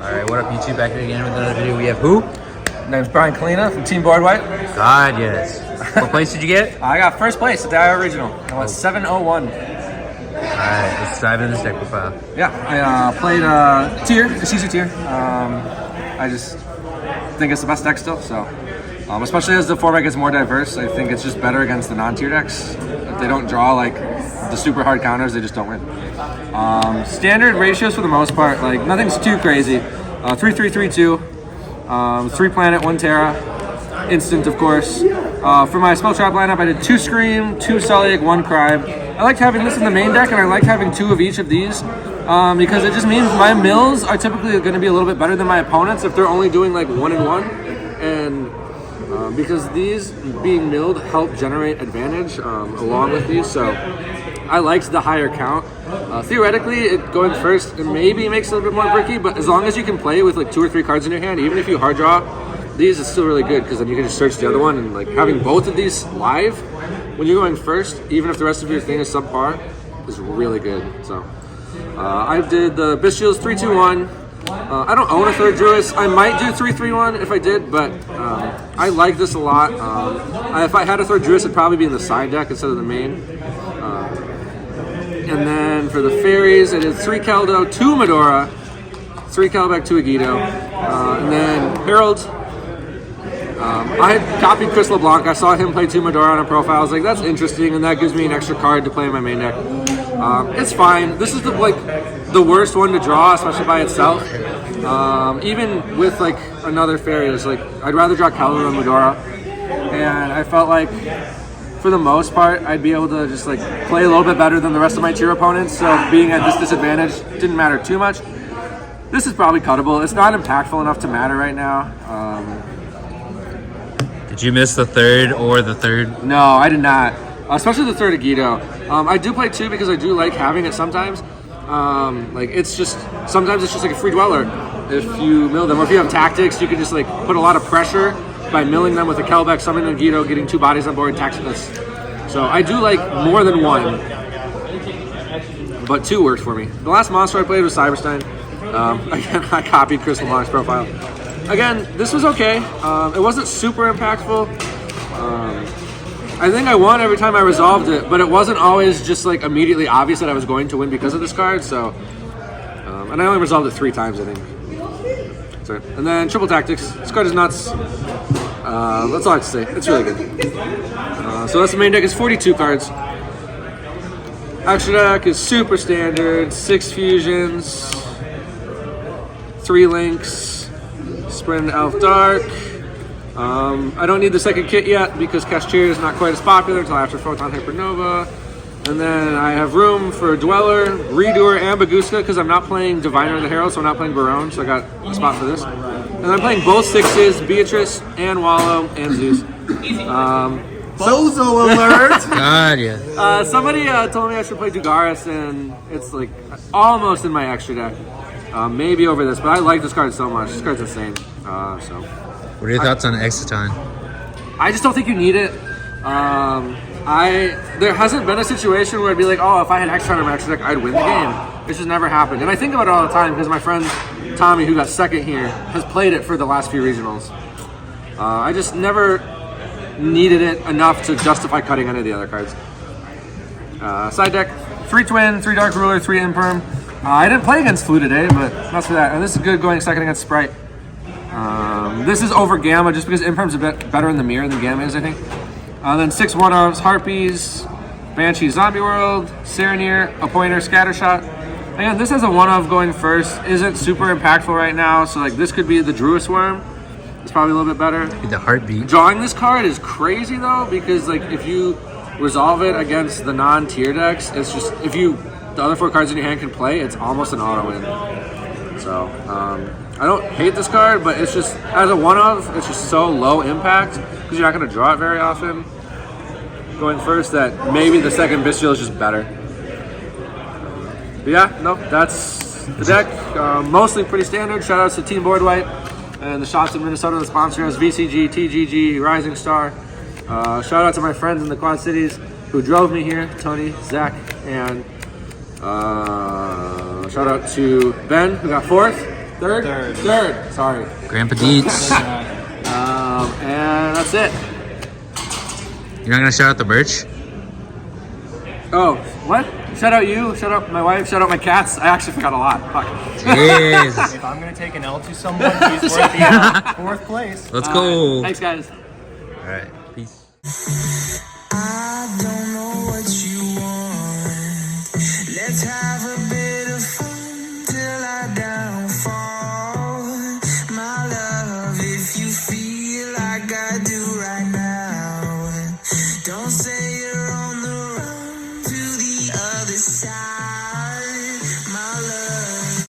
Alright, what up YouTube? Back here again with another video. We have who? Name's Brian Kalina from Team Board White. God, yes. What place did you get? I got first place at the IR Regional. I went 701. Alright, let's dive into this deck profile. Yeah, I played tier, Ishizu tier. I just think it's the best deck still, so. Especially as the format gets more diverse, I think it's just better against the non-tier decks. If they don't draw like the super hard counters, they just don't win. Standard ratios for the most part, like nothing's too crazy. 3-3-3-2, 3 planet, 1 Terra, instant of course. For my spell trap lineup, I did 2 Scream, 2 Sully, 1 Crime. I liked having this in the main deck, and I like having 2 of each of these because it just means my mills are typically going to be a little bit better than my opponents if they're only doing like 1 and 1, and because these being milled help generate advantage along with these, so I liked the higher count. Theoretically, going first it maybe makes it a little bit more bricky, but as long as you can play with like 2 or 3 cards in your hand, even if you hard draw these, is still really good because then you can just search the other one, and like having both of these live when you're going first, even if the rest of your thing is subpar, is really good. So I did the Bestials 3-2-1. I don't own a third Druid. I might do 3-3-1 if I did, but I like this a lot. If I had a third Druid, it'd probably be in the side deck instead of the main. And then for the fairies, I did 3 Keldo, 2 Medora, 3 Calback, 2 Agido, and then Herald. I had copied Chris LeBlanc. I saw him play 2 Medora on a profile. I was like, that's interesting, and that gives me an extra card to play in my main deck. It's fine. This is the worst one to draw, especially by itself. Even with like another fairy, it's like I'd rather draw Keldo than Medora, and I felt like for the most part I'd be able to just like play a little bit better than the rest of my tier opponents. So being at this disadvantage didn't matter too much. This is probably cuttable. It's not impactful enough to matter right now. Did you miss the third or the third? No, I did not. Especially the third Agido. I do play 2 because I do like having it sometimes. Like it's just sometimes it's just like a free dweller if you mill them, or if you have tactics, you can just like put a lot of pressure by milling them with a Kelbeck, summoning an Agido, getting 2 bodies on board, tacticless. So I do like more than 1, but 2 worked for me. The last monster I played was Cyberstein. Again, I copied Chris LeBlanc's profile. Again, this was okay. It wasn't super impactful. I think I won every time I resolved it, but it wasn't always just like immediately obvious that I was going to win because of this card. So, and I only resolved it 3 times, I think. So, and then triple tactics. This card is nuts. That's all I have to say. It's really good. So that's the main deck. It's 42 cards. Extra deck is super standard. 6 fusions, 3 links, Sprint Elf Dark. I don't need the second kit yet because Cashier is not quite as popular until after Photon Hypernova. And then I have room for Dweller, Redoer, and Baguska because I'm not playing Diviner of the Herald, so I'm not playing Barone, so I got a spot for this. And I'm playing both 6s, Beatrice, and Wallow, and Zeus. Bozo alert! God, yeah. Somebody told me I should play Dugaris, and it's like almost in my extra deck. Maybe over this, but I like this card so much. This card's insane. So. What are your thoughts on Exciton? I just don't think you need it. There hasn't been a situation where I'd be like, oh, if I had Exciton in my extra deck, I'd win the game. It's just never happened. And I think about it all the time because my friend Tommy, who got second here, has played it for the last few regionals. I just never needed it enough to justify cutting any of the other cards. Side deck, 3 Twin, 3 Dark Ruler, 3 Imperm. I didn't play against Flu today, but that's for that. And this is good going second against Sprite. This is over Gamma just because Imperm's a bit better in the mirror than Gamma is, I think. Then 6 one-ofs, Harpies, Banshee Zombie World, Serenir, a Pointer, Scattershot. Again, this has a one-off going first. Isn't super impactful right now, so like this could be the Druid Worm. It's probably a little bit better. The Heartbeat. Drawing this card is crazy though, because like if you resolve it against the non-tier decks, it's just the other 4 cards in your hand can play, it's almost an auto-win. So, I don't hate this card, but it's just, as a one-of, it's just so low impact, because you're not going to draw it very often going first, that maybe the second Bestial is just better. But yeah, no, that's the deck. Mostly pretty standard. Shout-outs to Team Board White and the shops in Minnesota that sponsor us, VCG, TGG, Rising Star. Shout-out to my friends in the Quad Cities who drove me here, Tony, Zach, and shout out to Ben, who got 4th. Third? Third. Third. Sorry. Grandpa Deets. And that's it. You're not gonna shout out the merch? Oh, what? Shout out you. Shout out my wife. Shout out my cats. I actually forgot a lot. Fuck. Jeez. If I'm gonna take an L to someone, he's worth the 4th place. Let's go. Thanks, guys. All right. Peace.